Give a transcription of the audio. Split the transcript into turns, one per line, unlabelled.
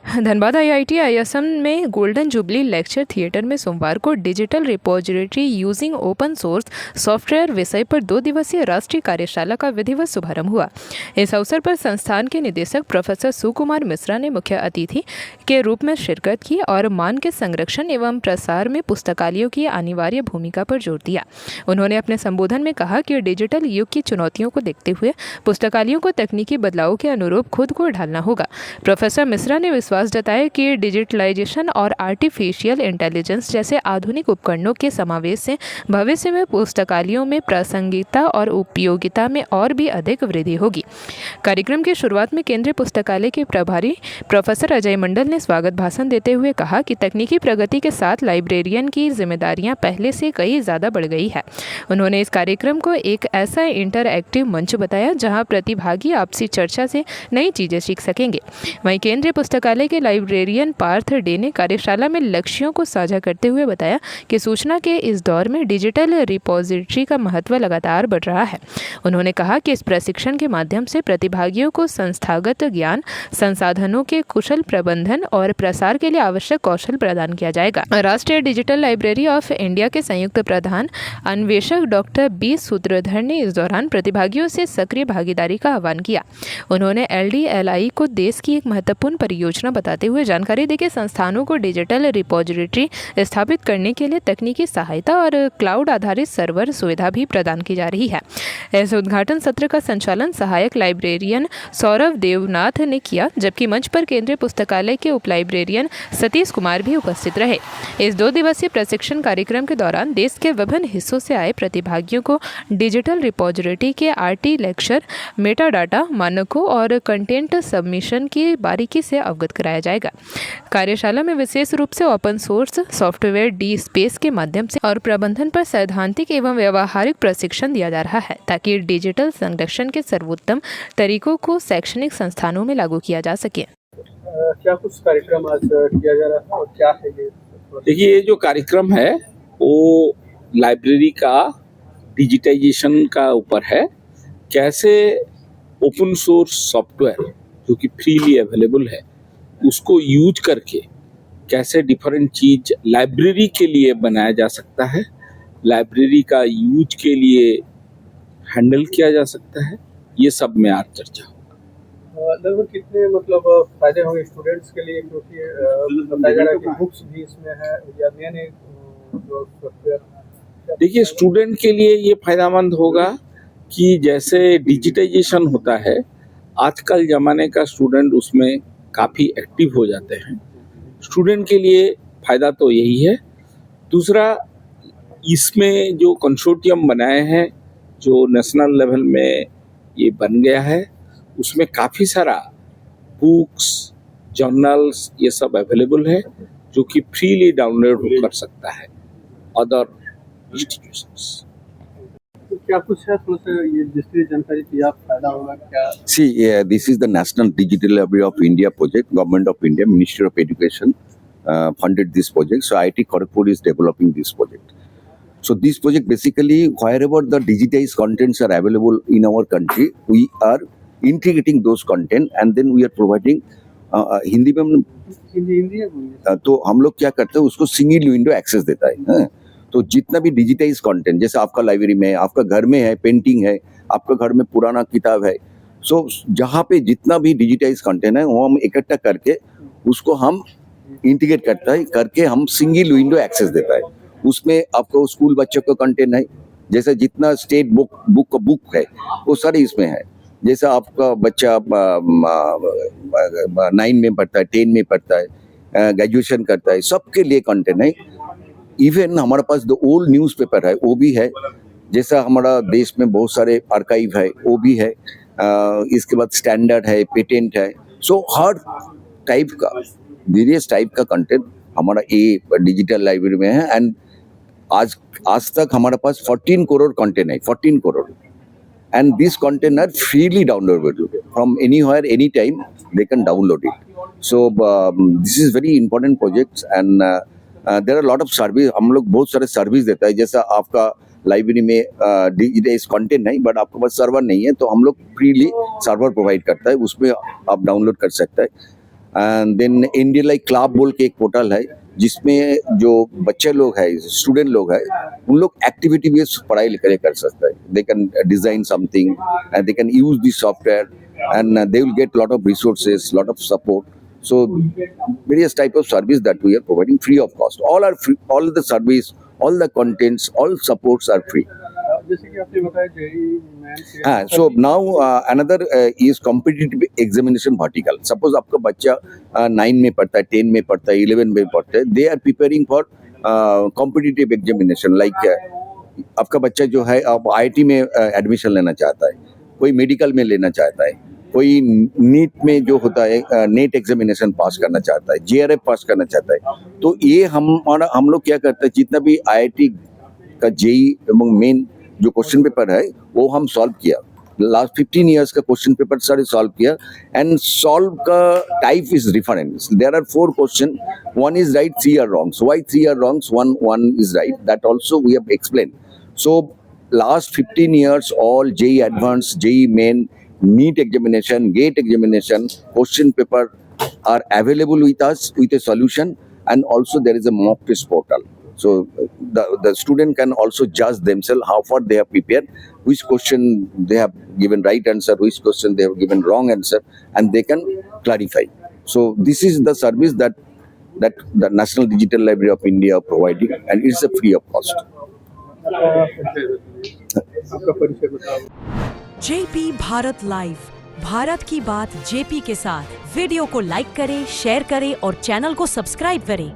Dhanbad IIT ISM में golden jubilee lecture theatre में सोमवार को digital repository using open source software विषय पर 2 दिवसीय राष्ट्रीय कार्यशाला का विधिवत शुभारंभ हुआ। इस अवसर पर संस्थान के निदेशक प्रोफेसर सुकुमार मिश्रा ने मुख्य अतिथि के रूप में शिरकत की और मान के संरक्षण एवं प्रसार में पुस्तकालयों की अनिवार्य भूमिका पर जोर दिया। उन्होंने अपने संबोधन में कहा कि डिजिटल युग की चुनौतियों को देखते हुए पुस्तकालयों को तकनीकी बदलावों के अनुरूप खुद को ढालना होगा। प्रोफेसर मिश्रा ने विश्वास जताया कि डिजिटलाइजेशन और आर्टिफिशियल इंटेलिजेंस जैसे आधुनिक उपकरणों के समावेश से भविष्य में पुस्तकालयों में प्रासंगिकता और उपयोगिता में और भी अधिक वृद्धि होगी। कार्यक्रम की शुरुआत में केंद्रीय पुस्तकालय के प्रभारी प्रोफेसर अजय मंडल ने स्वागत भाषण देते हुए कहा कि तकनीकी प्रगति के साथ लाइब्रेरियन की जिम्मेदारियां पहले से कई ज़्यादा बढ़ गई है। उन्होंने इस कार्यक्रम को एक ऐसा इंटरएक्टिव मंच बताया जहां प्रतिभागी आपसी चर्चा से नई चीज़ें सीख सकेंगे। वहीं केंद्रीय पुस्तकालय के लाइब्रेरियन पार्थ डे ने कार्यशाला में लक्ष्यों को साझा करते हुए बताया कि सूचना के इस दौर में डिजिटल रिपोजिटरी का महत्व लगातार बढ़ रहा है। उन्होंने कहा कि इस प्रशिक्षण के माध्यम से प्रतिभागियों को संस्थागत ज्ञान, संसाधनों के कुशल प्रबंधन और प्रसार के लिए आवश्यक कौशल प्रदान किया जाएगा। राष्ट्रीय डिजिटल लाइब्रेरी ऑफ इंडिया के संयुक्त प्रधान अन्वेषक डॉक्टर बी सूत्रधर ने इस दौरान प्रतिभागियों से सक्रिय भागीदारी का आह्वान किया। उन्होंने LDLI को देश की एक महत्वपूर्ण परियोजना बताते हुए जानकारी दी कि संस्थानों को डिजिटल रिपोजिटरी स्थापित करने के लिए तकनीकी सहायता और क्लाउड आधारित सर्वर सुविधा भी प्रदान की जा रही है। इस उद्घाटन सत्र का संचालन सहायक लाइब्रेरियन सौरभ देवनाथ ने किया, जबकि मंच पर केंद्रीय पुस्तकालय के उप लाइब्रेरियन सतीश कुमार भी उपस्थित रहे। इस 2 दिवसीय प्रशिक्षण कार्यक्रम के दौरान देश के विभिन्न हिस्सों से आए प्रतिभागियों को डिजिटल रिपोजिटरी के RT लेक्चर, मेटा डाटा मानकों और कंटेंट सबमिशन की बारीकी से अवगत कराया जाएगा। कार्यशाला में विशेष रूप से ओपन सोर्स सॉफ्टवेयर DSpace के माध्यम से और प्रबंधन पर सैद्धांतिक एवं व्यावहारिक प्रशिक्षण दिया जा रहा है, ताकि डिजिटल संरक्षण के सर्वोत्तम तरीकों को शैक्षणिक संस्थानों में लागू किया जा सके।
क्या कुछ कार्यक्रम आज किया जा रहा है और क्या है ये?
देखिए, ये जो कार्यक्रम है वो लाइब्रेरी का डिजिटाइजेशन का ऊपर है। कैसे ओपन सोर्स सॉफ्टवेयर जो कि फ्रीली अवेलेबल है उसको यूज करके कैसे डिफरेंट चीज लाइब्रेरी के लिए बनाया जा सकता है, लाइब्रेरी का यूज के लिए हैंडल किया जा सकता है, ये सब में आज चर्चा होगा।
लगभग कितने फायदे होंगे स्टूडेंट्स के लिए, क्योंकि बताया जा रहा है कि बुक्स भी इसमें है या नए जो सॉफ्टवेयर।
देखिए, स्टूडेंट के लिए ये फायदेमंद होगा कि जैसे डिजिटाइजेशन होता है, आजकल ज़माने का स्टूडेंट उसमें काफ़ी एक्टिव हो जाते हैं। स्टूडेंट के लिए फ़ायदा तो यही है। दूसरा, इसमें जो कंसोर्टियम बनाए हैं, जो नेशनल लेवल में ये बन गया है, उसमें काफ़ी सारा बुक्स, जर्नल्स ये सब अवेलेबल है जो कि फ्रीली डाउनलोड कर सकता है अदर इंस्टीट्यूशंस।
क्या कुछ है थोड़ा सा ये जिसकी जानकारी की आप फायदा होगा क्या?
See, this is the National Digital Library of India project. Government of India, Ministry of Education funded this project. So IIT Kharagpur is developing this project. So this project basically, wherever the digitized contents are available in our country, we are integrating those content and then we are providing Hindi में
हिंदी है
तो हम लोग क्या करते हैं, उसको single window access देता है। तो जितना भी डिजिटाइज कंटेंट, जैसे आपका लाइब्रेरी में है, आपका घर में है, पेंटिंग है, आपका घर में पुराना किताब है, सो जहाँ पे जितना भी डिजिटाइज कंटेंट है वो हम इकट्ठा करके उसको हम इंटीग्रेट करके हम सिंगल विंडो एक्सेस देता है। उसमें आपको स्कूल बच्चों का कंटेंट है, जैसे जितना स्टेट बुक है वो सारे इसमें है। जैसे आपका बच्चा 9 में पढ़ता है, 10 में पढ़ता है, ग्रेजुएशन करता है, सबके लिए कंटेंट है। इवन हमारे पास जो ओल्ड न्यूज़पेपर है वो भी है, जैसा हमारा देश में बहुत सारे आर्काइव है वो भी है। इसके बाद स्टैंडर्ड है, पेटेंट है। सो हर टाइप का, वेरियस टाइप का कंटेंट हमारा ये डिजिटल लाइब्रेरी में है। एंड आज तक हमारे पास 14 करोड़ कंटेंट है, 14 crore. And these content are freely downloadable from anywhere, anytime they can download it. So this is very important project and there are a lot of service. हम लोग बहुत सारे सर्विस देता है, जैसा आपका लाइब्रेरी में डिजिटाइज कंटेंट नहीं बट आपके पास सर्वर नहीं है, तो हम लोग फ्रीली सर्वर प्रोवाइड करता है, उसमें आप डाउनलोड कर सकते हैं। And then India like club बोल के एक पोर्टल है जिसमें जो बच्चे लोग हैं, स्टूडेंट लोग हैं, उन लोग एक्टिविटी बेस्ड पढ़ाई कर सकते हैं. They can design something and they can use this software and they will get lot of resources, lot of support. So various type of service that we are providing free of cost. All are free. All the service, all the contents, all supports are free.
जैसे कि आपने बताया JEE main
So now another is competitive examination vertical. Suppose आपका बच्चा 9 में पढ़ता है, 10 में पढ़ता है, 11 में पढ़ता है. They are preparing for competitive examination. Like आपका बच्चा जो है अब IIT में एडमिशन लेना चाहता है, कोई मेडिकल में लेना चाहता है, कोई नीट में जो होता है नेट एग्जामिनेशन पास करना चाहता है, JRF पास करना चाहता है. तो ये हम लोग क्या करते हैं, जितना भी IIT का जेई एवं मेन जो क्वेश्चन पेपर है वो हम सॉल्व किया. लास्ट 15 इयर्स का क्वेश्चन पेपर सारे सॉल्व किया. एंड सॉल्व का type is different. There are 4 question, 1 is right, 3 are wrong. Why 3 are wrong, 1 is right, that also we have explain. So last 15 years all JEE Advanced, JEE Main, NEET examination, GATE examination, question paper are available with us with a solution, and also there is a mock test portal. So the student can also judge themselves how far they have prepared, which question they have given right answer, which question they have given wrong answer, and they can clarify. So this is the service that the National Digital Library of India are providing, and it's a free of cost.
आपका परिचय बताओ.
JP Bharat live, Bharat की बात JP के साथ. Video को like करें, share करें और चैनल को सब्सक्राइब करें.